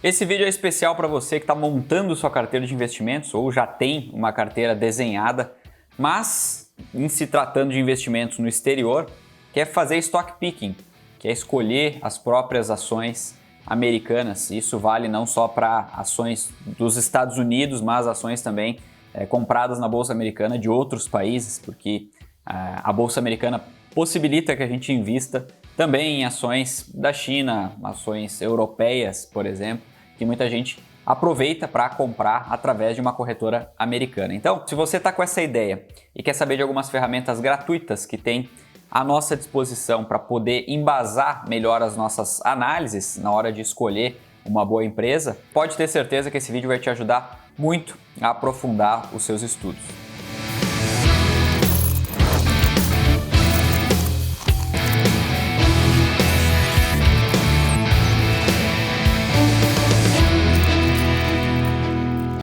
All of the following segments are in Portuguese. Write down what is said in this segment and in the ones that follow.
Esse vídeo é especial para você que está montando sua carteira de investimentos ou já tem uma carteira desenhada, mas em se tratando de investimentos no exterior, quer fazer stock picking, quer escolher as próprias ações americanas. Isso vale não só para ações dos Estados Unidos, mas ações também compradas na Bolsa Americana de outros países, porque a Bolsa Americana possibilita que a gente invista também em ações da China, ações europeias, por exemplo, que muita gente aproveita para comprar através de uma corretora americana. Então, se você está com essa ideia e quer saber de algumas ferramentas gratuitas que tem à nossa disposição para poder embasar melhor as nossas análises na hora de escolher uma boa empresa, pode ter certeza que esse vídeo vai te ajudar muito a aprofundar os seus estudos.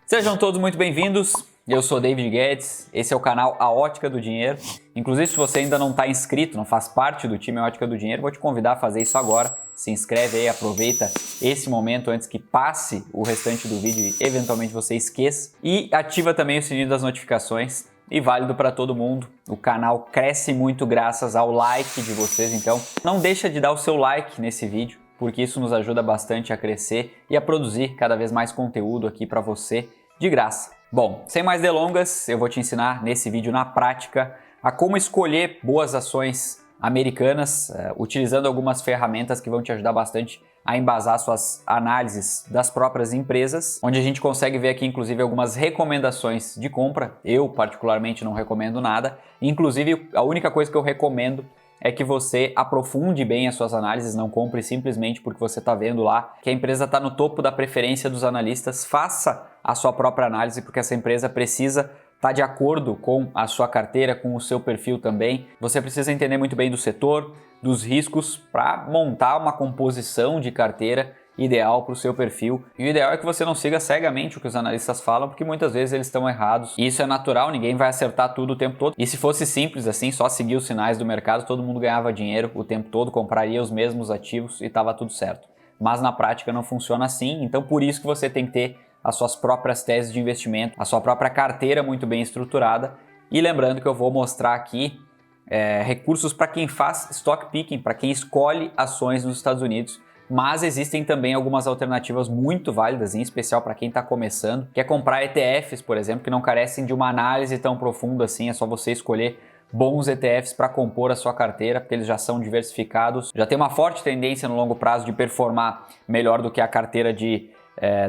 Sejam todos muito bem-vindos, eu sou David Guedes, esse é o canal A Ótica do Dinheiro. Inclusive, se você ainda não está inscrito, não faz parte do time A Ótica do Dinheiro, vou te convidar a fazer isso agora. Se inscreve aí, aproveita esse momento antes que passe o restante do vídeo e eventualmente você esqueça. E ativa também o sininho das notificações, e válido para todo mundo. O canal cresce muito graças ao like de vocês, então não deixa de dar o seu like nesse vídeo, porque isso nos ajuda bastante a crescer e a produzir cada vez mais conteúdo aqui para você de graça. Bom, sem mais delongas, eu vou te ensinar nesse vídeo na prática a como escolher boas ações americanas, utilizando algumas ferramentas que vão te ajudar bastante a embasar suas análises das próprias empresas, onde a gente consegue ver aqui inclusive algumas recomendações de compra. Eu particularmente não recomendo nada, inclusive a única coisa que eu recomendo é que você aprofunde bem as suas análises, não compre simplesmente porque você está vendo lá que a empresa está no topo da preferência dos analistas. Faça a sua própria análise, porque essa empresa precisa estar de acordo com a sua carteira, com o seu perfil também. Você precisa entender muito bem do setor, dos riscos, para montar uma composição de carteira ideal para o seu perfil. E o ideal é que você não siga cegamente o que os analistas falam, porque muitas vezes eles estão errados. E isso é natural, ninguém vai acertar tudo o tempo todo. E se fosse simples assim, só seguir os sinais do mercado, todo mundo ganhava dinheiro o tempo todo, compraria os mesmos ativos e estava tudo certo. Mas na prática não funciona assim, então por isso que você tem que ter as suas próprias teses de investimento, a sua própria carteira muito bem estruturada. E lembrando que eu vou mostrar aqui recursos para quem faz stock picking, para quem escolhe ações nos Estados Unidos. Mas existem também algumas alternativas muito válidas, em especial para quem está começando, que é comprar ETFs, por exemplo, que não carecem de uma análise tão profunda assim, é só você escolher bons ETFs para compor a sua carteira, porque eles já são diversificados, já tem uma forte tendência no longo prazo de performar melhor do que a carteira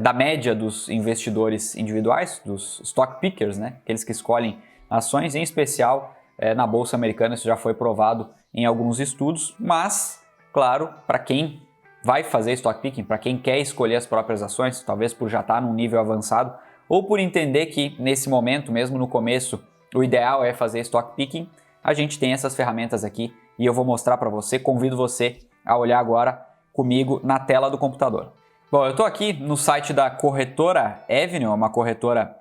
da média dos investidores individuais, dos stock pickers, né? Aqueles que escolhem ações, em especial na Bolsa Americana, isso já foi provado em alguns estudos, mas, claro, para quem vai fazer stock picking, para quem quer escolher as próprias ações, talvez por já estar num nível avançado, ou por entender que nesse momento, mesmo no começo, o ideal é fazer stock picking, a gente tem essas ferramentas aqui e eu vou mostrar para você. Convido você a olhar agora comigo na tela do computador. Bom, eu estou aqui no site da corretora Avenue, uma corretora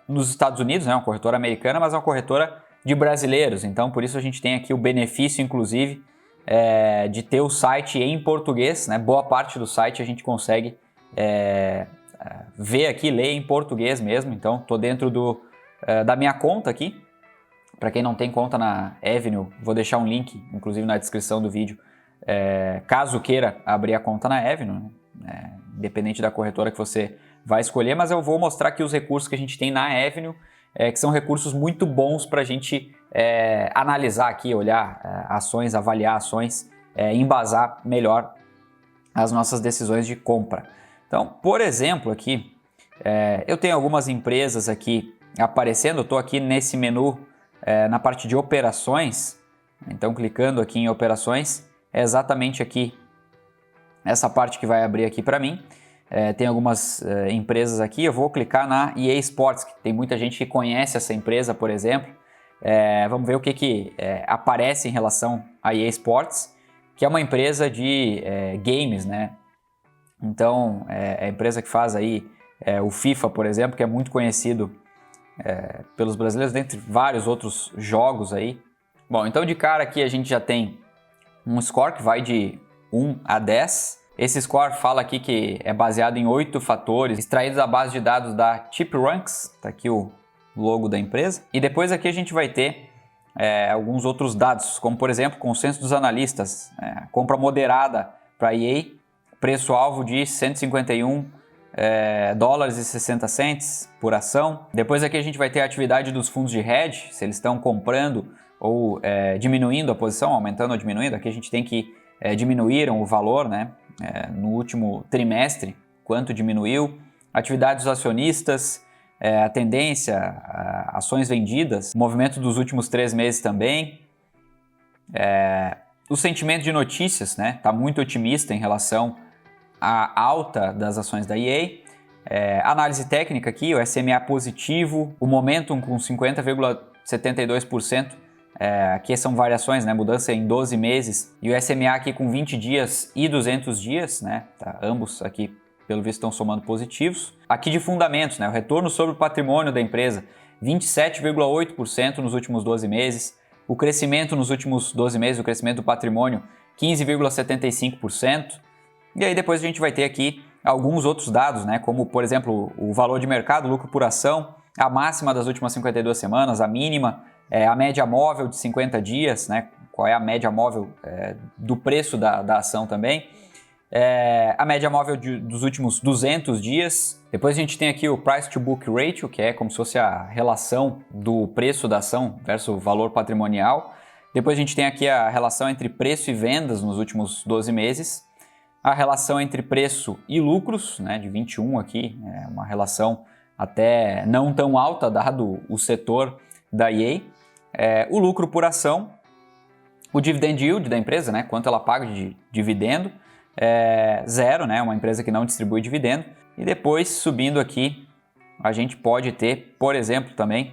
nos Estados Unidos, né, uma corretora americana, mas é uma corretora de brasileiros, então por isso a gente tem aqui o benefício, inclusive, de ter o site em português, né? Boa parte do site a gente consegue ver aqui, ler em português mesmo. Então, estou dentro da minha conta aqui. Para quem não tem conta na Avenue, vou deixar um link, inclusive na descrição do vídeo, caso queira abrir a conta na Avenue, né? Independente da corretora que você vai escolher, mas eu vou mostrar aqui os recursos que a gente tem na Avenue, que são recursos muito bons para a gente analisar aqui, olhar ações, avaliar ações, embasar melhor as nossas decisões de compra. Então, por exemplo, aqui, eu tenho algumas empresas aqui aparecendo, eu estou aqui nesse menu na parte de operações, então clicando aqui em operações, é exatamente aqui essa parte que vai abrir aqui para mim. Tem algumas empresas aqui, eu vou clicar na EA Sports, que tem muita gente que conhece essa empresa, por exemplo. Vamos ver o que aparece em relação à EA Sports, que é uma empresa de games, né? Então, é a empresa que faz aí o FIFA, por exemplo, que é muito conhecido pelos brasileiros, dentre vários outros jogos aí. Bom, então de cara aqui a gente já tem um score que vai de 1 a 10. Esse score fala aqui que é baseado em 8 fatores extraídos da base de dados da TipRanks, tá aqui o logo da empresa. E depois aqui a gente vai ter alguns outros dados, como por exemplo, consenso dos analistas, compra moderada para EA, preço-alvo de 151 dólares e 60 cents por ação. Depois aqui a gente vai ter a atividade dos fundos de hedge, se eles estão comprando ou diminuindo a posição, aumentando ou diminuindo. Aqui a gente tem que diminuíram o valor, né? No último trimestre, quanto diminuiu. Atividade dos acionistas, a tendência, ações vendidas, movimento dos últimos 3 meses também. O sentimento de notícias, né? Está muito otimista em relação à alta das ações da EA. Análise técnica aqui, o SMA positivo, o momentum com 50,72%. Aqui são variações, né? Mudança em 12 meses. E o SMA aqui com 20 dias e 200 dias, né? Tá, ambos aqui, pelo visto, estão somando positivos. Aqui de fundamentos, né? O retorno sobre o patrimônio da empresa, 27,8% nos últimos 12 meses. O crescimento nos últimos 12 meses, o crescimento do patrimônio, 15,75%. E aí depois a gente vai ter aqui alguns outros dados, né? Como, por exemplo, o valor de mercado, lucro por ação, a máxima das últimas 52 semanas, a mínima, a média móvel de 50 dias, né? Qual é a média móvel do preço da ação também. A média móvel dos últimos 200 dias. Depois a gente tem aqui o Price to Book Ratio, que é como se fosse a relação do preço da ação versus o valor patrimonial. Depois a gente tem aqui a relação entre preço e vendas nos últimos 12 meses. A relação entre preço e lucros, né, de 21 aqui, uma relação até não tão alta, dado o setor da EA. O lucro por ação, o dividend yield da empresa, né, quanto ela paga de dividendo, zero, né, uma empresa que não distribui dividendo. E depois, subindo aqui, a gente pode ter, por exemplo, também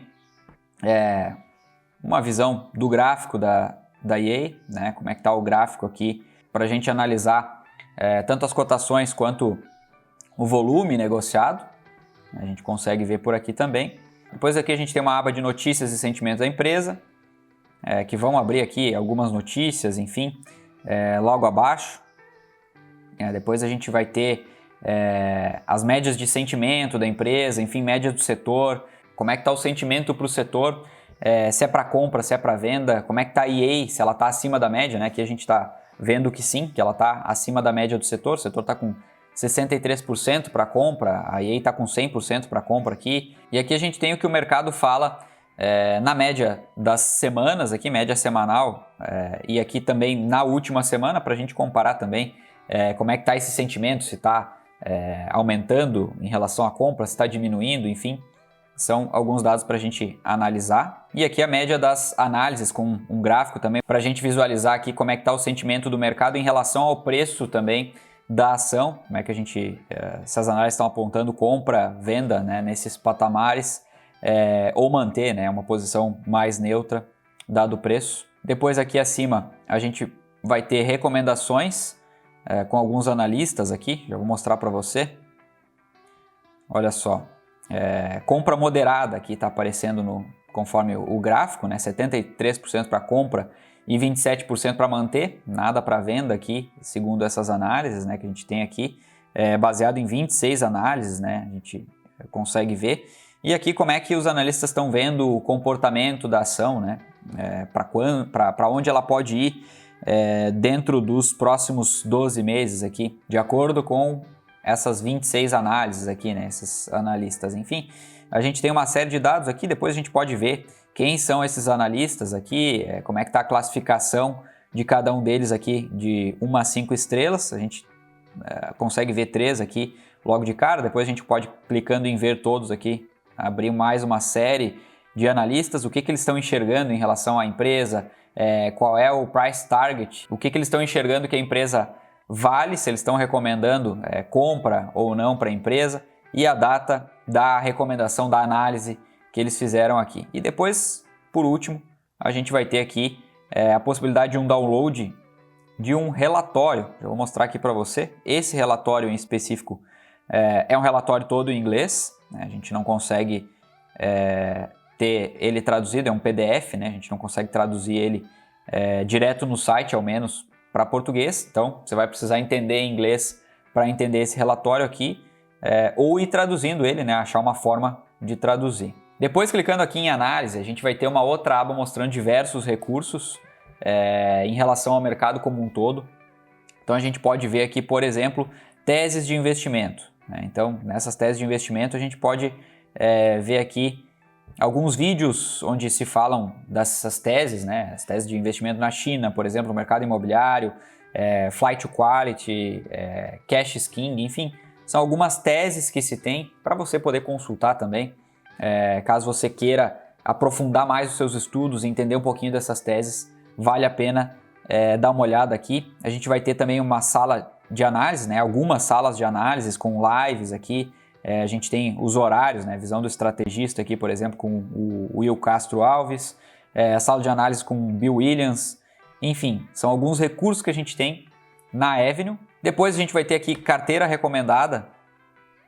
uma visão do gráfico da EA, né, como é que está o gráfico aqui, para a gente analisar tanto as cotações quanto o volume negociado. A gente consegue ver por aqui também. Depois aqui a gente tem uma aba de notícias e sentimentos da empresa, que vão abrir aqui algumas notícias, enfim, logo abaixo. Depois a gente vai ter as médias de sentimento da empresa, enfim, média do setor, como é que está o sentimento para o setor, se é para compra, se é para venda, como é que está a EA, se ela está acima da média, né? Aqui a gente está vendo que sim, que ela está acima da média do setor, o setor está com 63% para compra, a EA está com 100% para compra aqui. E aqui a gente tem o que o mercado fala na média das semanas, aqui média semanal, e aqui também na última semana, para a gente comparar também como é que está esse sentimento, se está aumentando em relação à compra, se está diminuindo, enfim. São alguns dados para a gente analisar. E aqui a média das análises com um gráfico também para a gente visualizar aqui como é que está o sentimento do mercado em relação ao preço também da ação, como é que a gente, se as análises estão apontando compra, venda, né, nesses patamares, ou manter, né, uma posição mais neutra dado o preço. Depois aqui acima a gente vai ter recomendações com alguns analistas aqui, já vou mostrar para você. Olha só, compra moderada aqui está aparecendo conforme o gráfico, né, 73% para compra e 27% para manter, nada para venda aqui, segundo essas análises, né, que a gente tem aqui, baseado em 26 análises, né, a gente consegue ver. E aqui como é que os analistas estão vendo o comportamento da ação, né, para onde ela pode ir dentro dos próximos 12 meses aqui, de acordo com essas 26 análises aqui, né, esses analistas, enfim. A gente tem uma série de dados aqui, depois a gente pode ver quem são esses analistas aqui, como é que está a classificação de cada um deles aqui de 1 a 5 estrelas. A gente consegue ver 3 aqui logo de cara, depois a gente pode, clicando em ver todos aqui, abrir mais uma série de analistas, o que eles estão enxergando em relação à empresa, qual é o price target, o que eles estão enxergando que a empresa vale, se eles estão recomendando compra ou não para a empresa, e a data da recomendação da análise que eles fizeram aqui. E depois, por último, a gente vai ter aqui a possibilidade de um download de um relatório. Eu vou mostrar aqui para você. Esse relatório em específico é um relatório todo em inglês, né? A gente não consegue ter ele traduzido, é um PDF, né? A gente não consegue traduzir ele direto no site, ao menos para português, então você vai precisar entender inglês para entender esse relatório aqui, ou ir traduzindo ele, né? Achar uma forma de traduzir. Depois, clicando aqui em análise, a gente vai ter uma outra aba mostrando diversos recursos em relação ao mercado como um todo. Então a gente pode ver aqui, por exemplo, teses de investimento, né? Então nessas teses de investimento a gente pode ver aqui alguns vídeos onde se falam dessas teses, né? As teses de investimento na China, por exemplo, no mercado imobiliário, Flight to Quality, Cash is King, enfim, são algumas teses que se tem para você poder consultar também, caso você queira aprofundar mais os seus estudos e entender um pouquinho dessas teses, vale a pena dar uma olhada aqui. A gente vai ter também uma sala de análise, né? Algumas salas de análise com lives aqui. A gente tem os horários, né? Visão do estrategista aqui, por exemplo, com o Will Castro Alves, a sala de análise com o Bill Williams, enfim, são alguns recursos que a gente tem na Avenue. Depois a gente vai ter aqui carteira recomendada,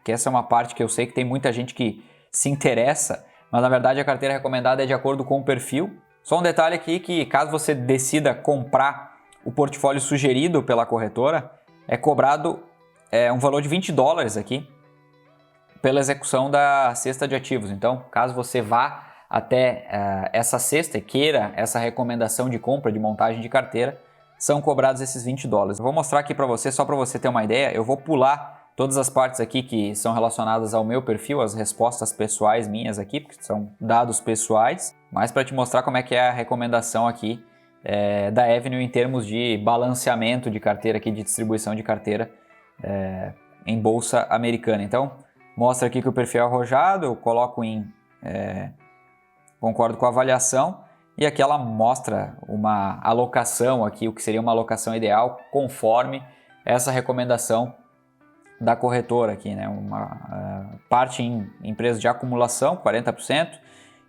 que essa é uma parte que eu sei que tem muita gente que se interessa, mas na verdade a carteira recomendada é de acordo com o perfil. Só um detalhe aqui que caso você decida comprar o portfólio sugerido pela corretora, é cobrado um valor de $20 aqui pela execução da cesta de ativos. Então, caso você vá até essa cesta e queira essa recomendação de compra, de montagem de carteira, são cobrados esses $20. Eu vou mostrar aqui para você, só para você ter uma ideia, eu vou pular todas as partes aqui que são relacionadas ao meu perfil, as respostas pessoais minhas aqui, porque são dados pessoais, mas para te mostrar como é que é a recomendação aqui da Avenue em termos de balanceamento de carteira, aqui, de distribuição de carteira em bolsa americana. Então, mostra aqui que o perfil é arrojado, eu coloco em concordo com a avaliação, e aqui ela mostra uma alocação aqui, o que seria uma alocação ideal, conforme essa recomendação da corretora aqui, né? Uma parte em empresas de acumulação, 40%,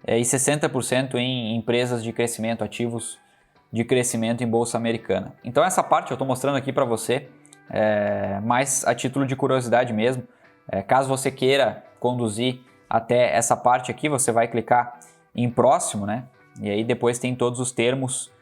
e 60% em empresas de crescimento, ativos de crescimento em bolsa americana. Então essa parte eu estou mostrando aqui para você, mais a título de curiosidade mesmo. Caso você queira conduzir até essa parte aqui, você vai clicar em próximo, né? E aí depois tem todos os termos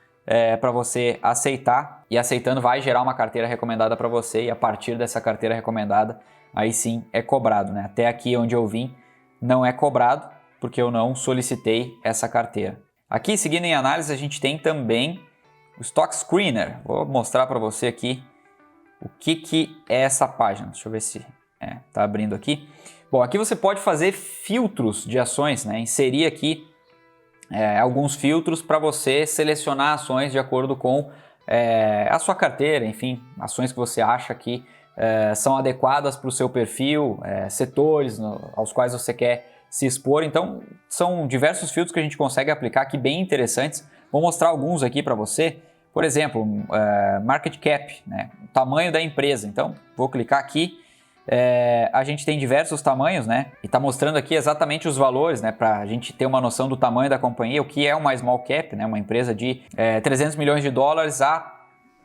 para você aceitar, e aceitando vai gerar uma carteira recomendada para você, e a partir dessa carteira recomendada aí sim é cobrado, né? Até aqui onde eu vim não é cobrado porque eu não solicitei essa carteira. Aqui seguindo em análise a gente tem também o Stock Screener. Vou mostrar para você aqui o que é essa página. Deixa eu ver se está abrindo aqui. Bom, aqui você pode fazer filtros de ações, né? Inserir aqui alguns filtros para você selecionar ações de acordo com a sua carteira, enfim, ações que você acha que são adequadas para o seu perfil, setores aos quais você quer se expor. Então, são diversos filtros que a gente consegue aplicar aqui, bem interessantes. Vou mostrar alguns aqui para você. Por exemplo, market cap, né? O tamanho da empresa. Então, vou clicar aqui. A gente tem diversos tamanhos, né? E está mostrando aqui exatamente os valores, né? Para a gente ter uma noção do tamanho da companhia, o que é uma small cap, né? Uma empresa de $300 milhões a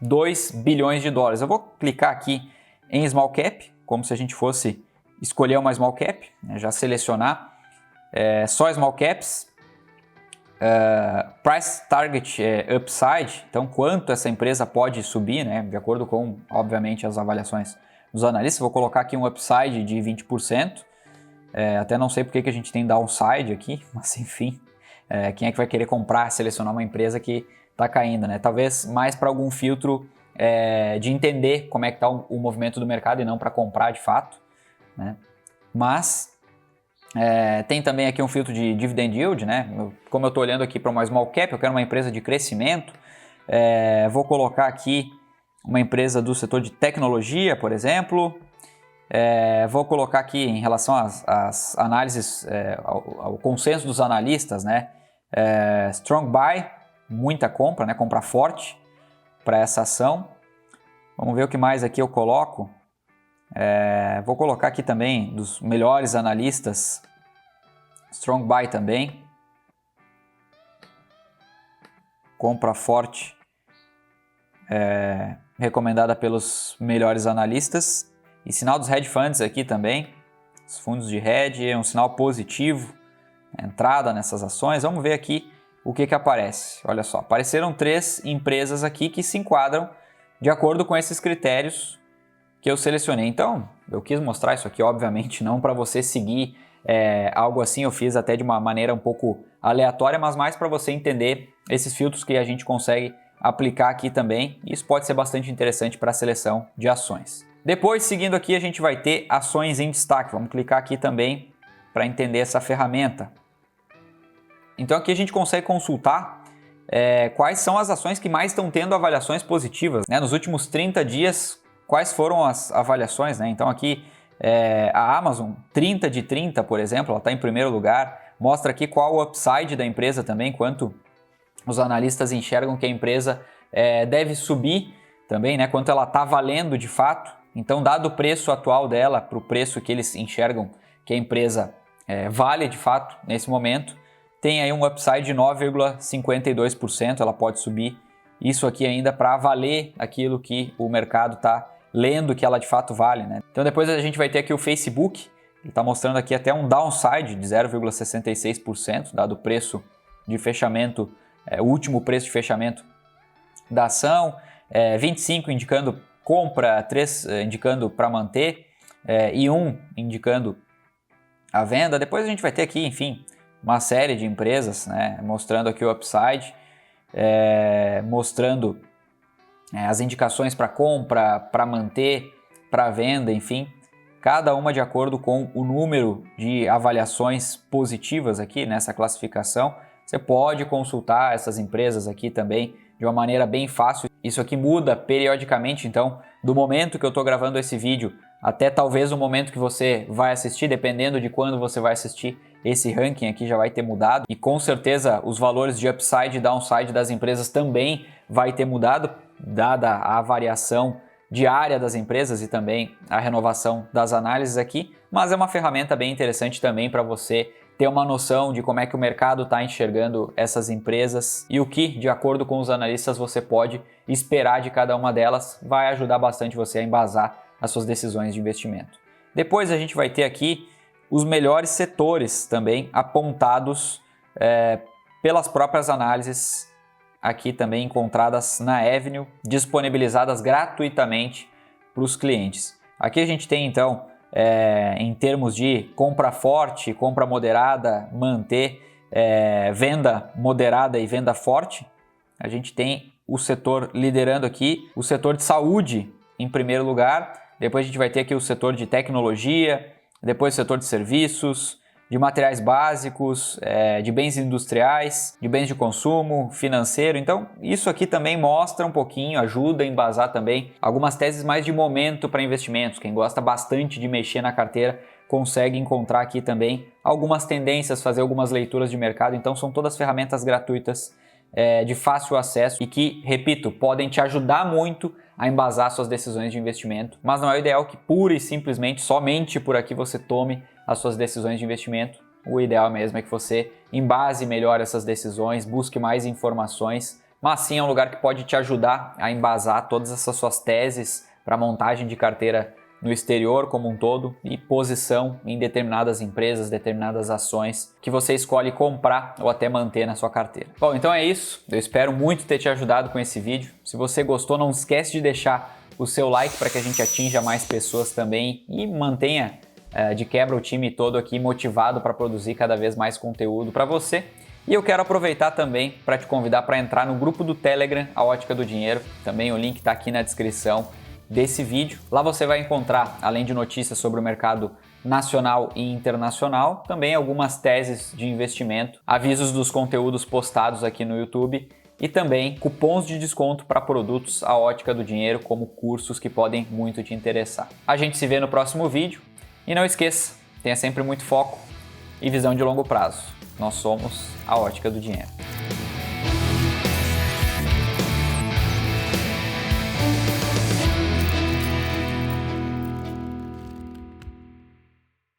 $2 bilhões. Eu vou clicar aqui em small cap, como se a gente fosse escolher uma small cap, né? Já selecionar só small caps, price target upside, então quanto essa empresa pode subir, né? De acordo com, obviamente, as avaliações dos analistas. Vou colocar aqui um upside de 20%, até não sei porque que a gente tem downside aqui, mas enfim, quem é que vai querer comprar, selecionar uma empresa que está caindo, né? Talvez mais para algum filtro de entender como é que está o movimento do mercado e não para comprar de fato, né? Mas tem também aqui um filtro de dividend yield, né? Como eu estou olhando aqui para uma small cap, eu quero uma empresa de crescimento, vou colocar aqui uma empresa do setor de tecnologia, por exemplo. Vou colocar aqui em relação às análises, ao consenso dos analistas, né? Strong buy, muita compra, né? Compra forte para essa ação. Vamos ver o que mais aqui eu coloco. Vou colocar aqui também dos melhores analistas, strong buy também, compra forte, recomendada pelos melhores analistas, e sinal dos hedge funds aqui também, os fundos de hedge, é um sinal positivo, entrada nessas ações. Vamos ver aqui o que aparece. Olha só, apareceram 3 empresas aqui que se enquadram de acordo com esses critérios que eu selecionei. Então, eu quis mostrar isso aqui, obviamente, não para você seguir algo assim, eu fiz até de uma maneira um pouco aleatória, mas mais para você entender esses filtros que a gente consegue aplicar aqui também. Isso pode ser bastante interessante para a seleção de ações. Depois, seguindo aqui, a gente vai ter ações em destaque. Vamos clicar aqui também para entender essa ferramenta. Então aqui a gente consegue consultar quais são as ações que mais estão tendo avaliações positivas, né? Nos últimos 30 dias, quais foram as avaliações, né? Então aqui a Amazon, 30 de 30, por exemplo, ela está em primeiro lugar. Mostra aqui qual o upside da empresa também, quanto os analistas enxergam que a empresa deve subir também, né? Quanto ela está valendo de fato. Então, dado o preço atual dela para o preço que eles enxergam que a empresa vale de fato nesse momento, tem aí um upside de 9,52%, ela pode subir isso aqui ainda para valer aquilo que o mercado está lendo que ela de fato vale, né? Então depois a gente vai ter aqui o Facebook, ele está mostrando aqui até um downside de 0,66%, dado o preço de fechamento, o último preço de fechamento da ação, 25 indicando compra, 3 indicando para manter e 1 indicando a venda. Depois a gente vai ter aqui, enfim, uma série de empresas, né, mostrando aqui o upside, mostrando as indicações para compra, para manter, para venda, enfim, cada uma de acordo com o número de avaliações positivas aqui nessa classificação. Você pode consultar essas empresas aqui também de uma maneira bem fácil. Isso aqui muda periodicamente, então do momento que eu estou gravando esse vídeo até talvez o momento que você vai assistir, dependendo de quando você vai assistir, esse ranking aqui já vai ter mudado. E com certeza os valores de upside e downside das empresas também vai ter mudado, dada a variação diária das empresas e também a renovação das análises aqui. Mas é uma ferramenta bem interessante também para você ter uma noção de como é que o mercado está enxergando essas empresas e o que, de acordo com os analistas, você pode esperar de cada uma delas. Vai ajudar bastante você a embasar as suas decisões de investimento. Depois a gente vai ter aqui os melhores setores também apontados pelas próprias análises aqui também encontradas na Avenue, disponibilizadas gratuitamente para os clientes. Aqui a gente tem então em termos de compra forte, compra moderada, manter, venda moderada e venda forte, a gente tem o setor liderando aqui, o setor de saúde em primeiro lugar, depois a gente vai ter aqui o setor de tecnologia, depois o setor de serviços, de materiais básicos, de bens industriais, de bens de consumo, financeiro. Então isso aqui também mostra um pouquinho, ajuda a embasar também algumas teses mais de momento para investimentos. Quem gosta bastante de mexer na carteira consegue encontrar aqui também algumas tendências, fazer algumas leituras de mercado. Então são todas ferramentas gratuitas de fácil acesso e que, repito, podem te ajudar muito a embasar suas decisões de investimento, mas não é o ideal que pura e simplesmente, somente por aqui você tome as suas decisões de investimento. O ideal mesmo é que você embase melhor essas decisões, busque mais informações, mas sim é um lugar que pode te ajudar a embasar todas essas suas teses para montagem de carteira no exterior como um todo e posição em determinadas empresas, determinadas ações que você escolhe comprar ou até manter na sua carteira. Bom, então é isso. Eu espero muito ter te ajudado com esse vídeo. Se você gostou, não esquece de deixar o seu like para que a gente atinja mais pessoas também e mantenha de quebra o time todo aqui motivado para produzir cada vez mais conteúdo para você. E eu quero aproveitar também para te convidar para entrar no grupo do Telegram, A Ótica do Dinheiro. Também o link está aqui na descrição desse vídeo. Lá você vai encontrar, além de notícias sobre o mercado nacional e internacional, também algumas teses de investimento, avisos dos conteúdos postados aqui no YouTube e também cupons de desconto para produtos A Ótica do Dinheiro, como cursos que podem muito te interessar. A gente se vê no próximo vídeo e não esqueça, tenha sempre muito foco e visão de longo prazo. Nós somos A Ótica do Dinheiro.